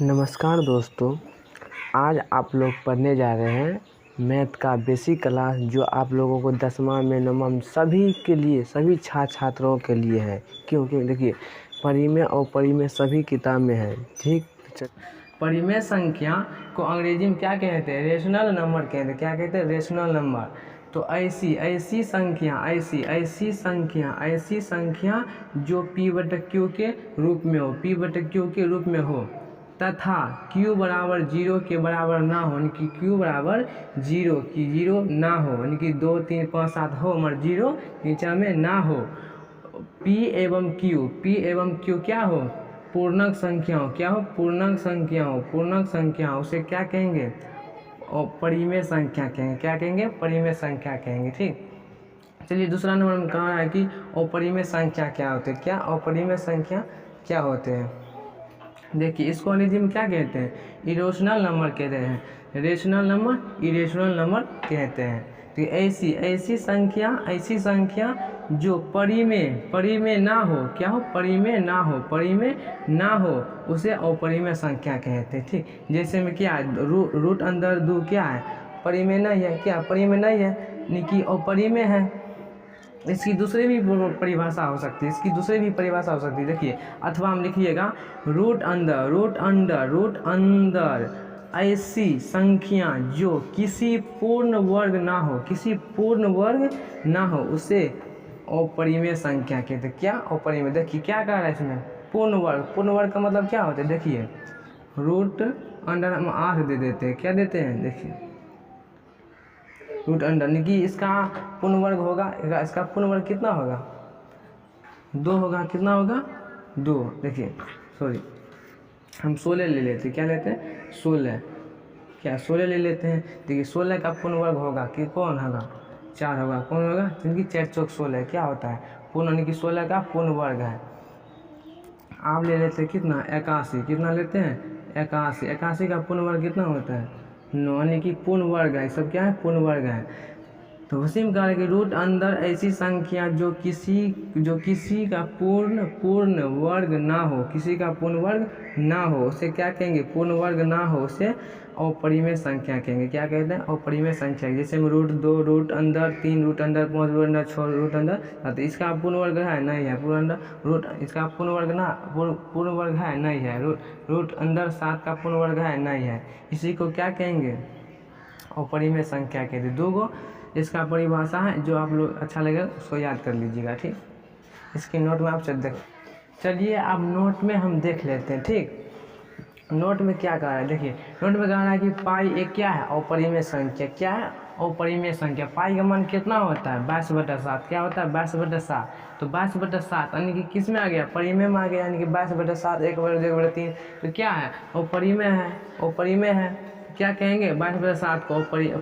नमस्कार दोस्तों, आज आप लोग पढ़ने जा रहे हैं मैथ का बेसिक क्लास जो आप लोगों को 10वां में 9वां में सभी के लिए सभी छात्रों के लिए है। क्योंकि देखिए परिमेय और परिमेय सभी किताब में है। ठीक, परिमेय संख्या को अंग्रेजी में क्या कहते हैं? रेशनल नंबर कहते हैं। क्या कहते हैं? Rational number. तो ऐसी संख्या जो p/q के रूप में हो, p/q के रूप में हो तथा q बराबर 0 के बराबर ना हो, यानी कि q बराबर 0 की 0 ना हो, यानी कि 2 3 5 7 हो मगर 0 नीचे में ना हो। p एवं q क्या हो? पूर्णांक संख्या हो। क्या हो? पूर्णांक संख्या हो। उसे क्या कहेंगे? और परिमेय संख्या कहेंगे। क्या कहेंगे? परिमेय संख्या कहेंगे। ठीक, चलिए दूसरा नंबर में कहा है कि अपरिमेय संख्या क्या होते हैं? क्या अपरिमेय संख्या क्या होते हैं? देखिए इसको अंग्रेजी में क्या कहते हैं? इरेशनल नंबर कहते हैं। रेशनल नंबर, इरेशनल नंबर कहते हैं। तो ऐसी संख्या जो परिमेय ना हो। क्या हो? परिमेय ना हो उसे अपरिमेय संख्या कहते हैं। ठीक, जैसे में क्या रूट अंदर 2 क्या है? परिमेय नहीं है। क्या परिमेय नहीं है? यानी कि अपरिमेय है। इसकी दूसरी भी परिभाषा हो सकती है। देखिए अथवा हम लिखिएगा रूट अंदर ऐसी संख्या जो किसी पूर्ण वर्ग ना हो उसे अपरिमेय संख्या कहते हैं। क्या? अपरिमेय। देखिए क्या कह रहा है इसमें? पूर्ण वर्ग का मतलब क्या होता है? देखिए रूट अंडर हम 8 दे देते हैं। क्या देते हैं? देखिए रूट अंडर, यानी कि इसका पूर्ण वर्ग होगा। इसका पूर्ण वर्ग कितना होगा? 2 होगा। कितना होगा? 2। देखिए सॉरी हम 16 ले लेते हैं। क्या लेते हैं? 16। क्या 16 ले लेते हैं? देखिए 16 का पूर्ण वर्ग होगा कि कौन होगा? 4 होगा। कौन होगा? क्योंकि 4 चौक 16 क्या होता है? पूर्ण, यानी कि 16 का पूर्ण वर्ग है। आप ले लेते हैं कितना? 81। कितना लेते हैं? 81। 81 का पूर्ण वर्ग कितना होता है? 9, यानी कि पूर्ण वर्ग है। सब क्या है? पूर्ण वर्ग है। तो उसी में कहा कि रूट अंदर ऐसी संख्या जो किसी का पूर्ण वर्ग ना हो, उसे क्या कहेंगे? पूर्ण वर्ग ना हो उसे अपरिमेय संख्या कहेंगे। क्या कहते हैं? अपरिमेय संख्या। जैसे में रूट 2, रूट अंदर 3, रूट अंदर 5, रूट अंदर 6, रूट अंदर 7। इसका पूर्ण वर्ग है? नहीं है। इसका पूर्ण वर्ग है? नहीं है। रूट अंदर 7 का पूर्ण वर्ग है? नहीं है। इसी को क्या कहेंगे? अपरिमेय संख्या कहते हैं। 2 गो इसका परिभाषा है, जो आप लोग अच्छा लगेगा उसको याद कर लीजिएगा। ठीक, इसकी नोट में आप चलिए अब नोट में हम देख लेते हैं। ठीक, नोट में क्या कह रहा है? देखिए नोट में कह रहा है कि पाई एक क्या है? अपरिमेय संख्या। क्या है? अपरिमेय संख्या। पाई का मान कितना होता है? 22/7। क्या होता है? 22/7। तो 22/7 यानी कि किस में आ गया? परिमेय में आ गया, यानी कि 22/7 1/3। तो क्या है? अपरिमेय है। क्या कहेंगे? 22/7 को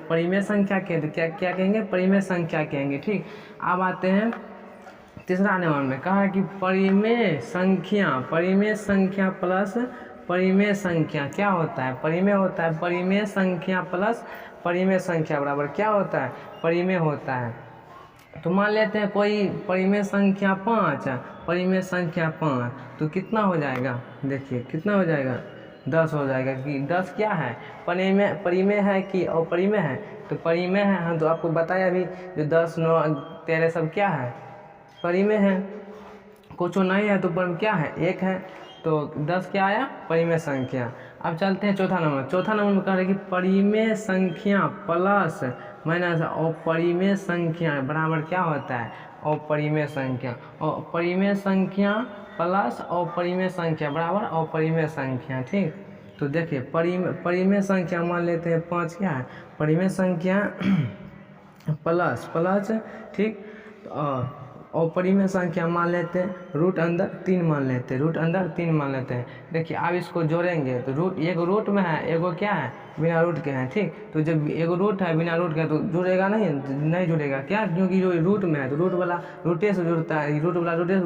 परिमेय संख्या कहते। क्या कहेंगे? परिमेय संख्या कहेंगे। ठीक, अब आते हैं तीसरा नंबर में। कहा कि परिमेय संख्या प्लस परिमेय संख्या क्या होता है? परिमेय होता है। परिमेय संख्या प्लस परिमेय संख्या बराबर क्या होता है? परिमेय होता है। तो मान लेते हैं कोई परिमेय संख्या 5 है। परिमेय संख्या 5 तो कितना हो जाएगा? देखिए कितना हो जाएगा? 10 हो जाएगा। कि 10 क्या है? परिमेय है कि अपरिमेय है? तो परिमेय है। हम तो आपको बताया अभी जो 10 9 13 सब क्या है? परिमेय है। कुछ नहीं है तो पर क्या है? 1 है। तो 10 क्या आया? परिमेय संख्या। अब चलते हैं चौथा नंबर में कह रहे कि परिमेय संख्या प्लस माइनस अपरिमेय संख्या बराबर क्या होता है? अपरिमेय संख्या। और परिमेय संख्या प्लस अपरिमेय संख्या बराबर अपरिमेय संख्या। ठीक, तो देखिए परिमेय संख्या मान लेते हैं 5 क्या है? परिमेय संख्या प्लस ठीक, और परिमेय संख्या मान लेते हैं रूट अंदर 3 मान लेते हैं। देखिए अब इसको जोड़ेंगे तो एगो रूट में है, एगो क्या है? बिना रूट के है। ठीक, तो जब एगो रूट है बिना रूट के तो जुड़ेगा नहीं जुड़ेगा। क्या? क्योंकि जो रूट में है तो रूट वाला रूटे से जुड़ता है, रूट वाला रूटे से